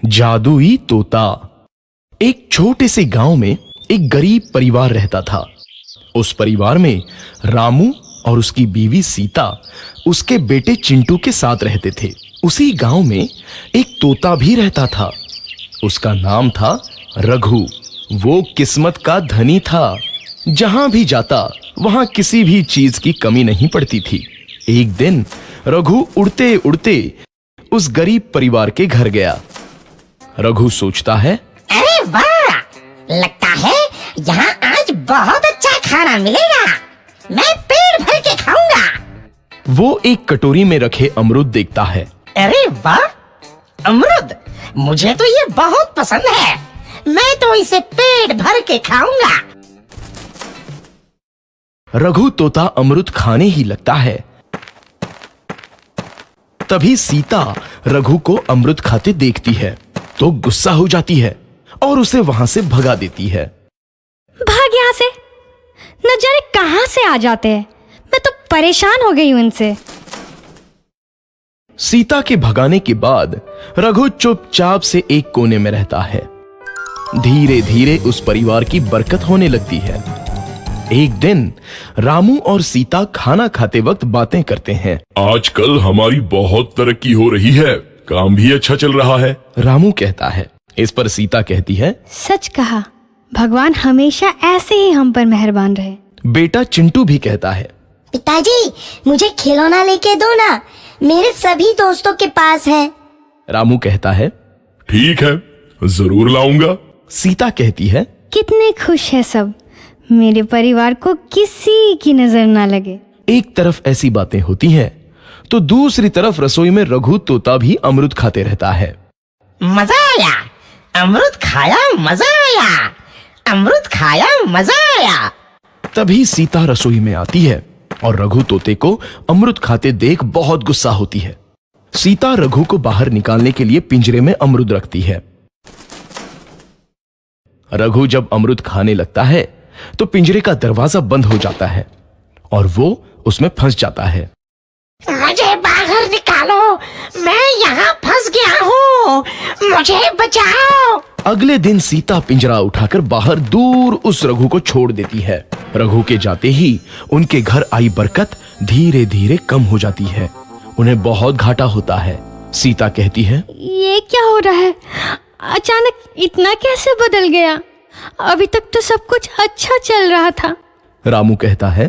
जादुई तोता। एक छोटे से गांव में एक गरीब परिवार रहता था। उस परिवार में रामू और उसकी बीवी सीता उसके बेटे चिंटू के साथ रहते थे। उसी गांव में एक तोता भी रहता था। उसका नाम था रघु। वो किस्मत का धनी था। जहां भी जाता वहां किसी भी चीज की कमी नहीं पड़ती थी। एक दिन रघु उड़ते उड़ते उस गरीब परिवार के घर गया। रघु सोचता है, अरे वाह, लगता है यहाँ आज बहुत अच्छा खाना मिलेगा। मैं पेट भर के खाऊंगा। वो एक कटोरी में रखे अमरूद देखता है। अरे वाह, अमरूद, मुझे तो ये बहुत पसंद है। मैं तो इसे पेट भर के खाऊंगा। रघु तोता अमरूद खाने ही लगता है। तभी सीता रघु को अमरूद खाते देखती है तो गुस्सा हो जाती है और उसे वहां से भगा देती है। भाग यहाँ से, न जाने कहां से आ जाते हैं। मैं तो परेशान हो गई हूं इनसे। सीता के भगाने के बाद रघु चुपचाप से एक कोने में रहता है। धीरे धीरे उस परिवार की बरकत होने लगती है। एक दिन रामू और सीता खाना खाते वक्त बातें करते हैं। आजकल हमारी बहुत तरक्की हो रही है, काम भी अच्छा चल रहा है। रामू कहता है। इस पर सीता कहती है, सच कहा, भगवान हमेशा ऐसे ही हम पर मेहरबान रहे। बेटा चिंटू भी कहता है, पिताजी, मुझे खिलौना लेके दो ना, मेरे सभी दोस्तों के पास है। रामू कहता है, ठीक है, जरूर लाऊंगा। सीता कहती है, कितने खुश है सब, मेरे परिवार को किसी की नजर ना लगे। एक तरफ ऐसी बातें होती हैं तो दूसरी तरफ रसोई में रघु तोता भी अमरूद खाते रहता है। मजा आया, अमरूद खाया, मजा आया, अमरूद खाया, मजा आया। तभी सीता रसोई में आती है और रघु तोते को अमरूद खाते देख बहुत गुस्सा होती है। सीता रघु को बाहर निकालने के लिए पिंजरे में अमरूद रखती है। रघु जब अमरूद खाने लगता है तो पिंजरे का दरवाजा बंद हो जाता है और वो उसमें फंस जाता है। मुझे बाहर निकालो, मैं यहाँ फंस गया हूँ, मुझे बचाओ। अगले दिन सीता पिंजरा उठाकर बाहर दूर उस रघु को छोड़ देती है। रघु के जाते ही उनके घर आई बरकत धीरे धीरे कम हो जाती है। उन्हें बहुत घाटा होता है। सीता कहती है, ये क्या हो रहा है, अचानक इतना कैसे बदल गया? अभी तक तो सब कुछ अच्छा चल रहा था। रामू कहता है,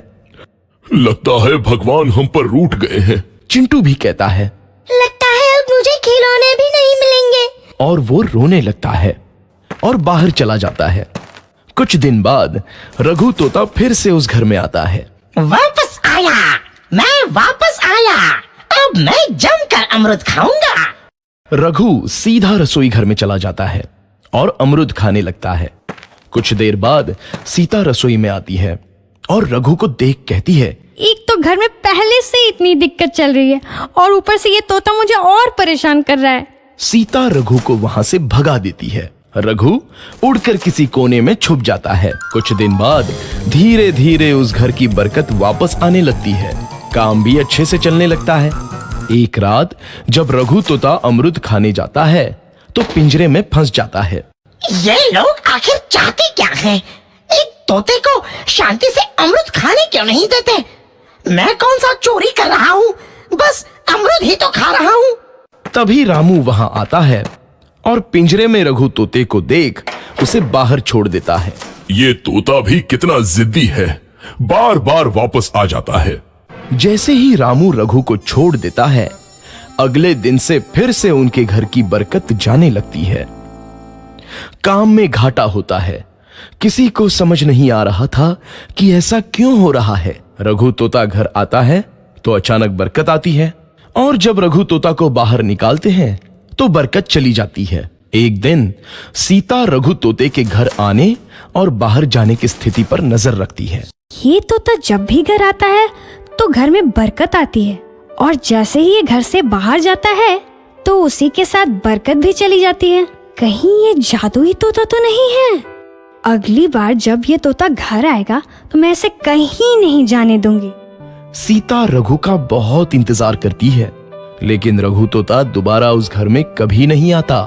लगता है भगवान हम पर रूठ गए हैं। चिंटू भी कहता है, लगता है अब मुझे खिलौने भी नहीं मिलेंगे। और वो रोने लगता है और बाहर चला जाता है। कुछ दिन बाद रघु तोता फिर से उस घर में आता है। वापस आया, मैं वापस आया, अब मैं जमकर अमरूद खाऊंगा। रघु सीधा रसोई घर में चला जाता है और अमरूद खाने लगता है। कुछ देर बाद सीता रसोई में आती है और रघु को देख कहती है, एक तो घर में पहले से इतनी दिक्कत चल रही है और ऊपर से ये तोता मुझे और परेशान कर रहा है। सीता रघु को वहां से भगा देती है। रघु उड़कर किसी कोने में छुप जाता है। कुछ दिन बाद धीरे धीरे उस घर की बरकत वापस आने लगती है। काम भी अच्छे से चलने लगता है। एक रात जब रघु तोता अमरूद खाने जाता है तो पिंजरे में फंस जाता है। ये लोग आखिर चाहते क्या हैं? एक तोते को शांति से अमरूद खाने क्यों नहीं देते? मैं कौन सा चोरी कर रहा हूँ? बस अमरूद ही तो खा रहा हूँ। तभी रामू वहां आता है और पिंजरे में रघु तोते को देख उसे बाहर छोड़ देता है। ये तोता भी कितना जिद्दी है, बार बार वापस आ जाता है। जैसे ही रामू रघु को छोड़ देता है, अगले दिन से फिर से उनके घर की बरकत जाने लगती है। काम में घाटा होता है। किसी को समझ नहीं आ रहा था कि ऐसा क्यों हो रहा है। रघु तोता घर आता है तो अचानक बरकत आती है और जब रघु तोता को बाहर निकालते हैं तो बरकत चली जाती है। एक दिन सीता रघु तोते के घर आने और बाहर जाने की स्थिति पर नजर रखती है। ये तोता जब भी घर आता है तो घर में बरकत आती है और जैसे ही ये घर से बाहर जाता है तो उसी के साथ बरकत भी चली जाती है। कहीं ये जादुई तोता तो नहीं है? अगली बार जब ये तोता घर आएगा तो मैं इसे कहीं नहीं जाने दूंगी। सीता रघु का बहुत इंतजार करती है, लेकिन रघु तोता दोबारा उस घर में कभी नहीं आता।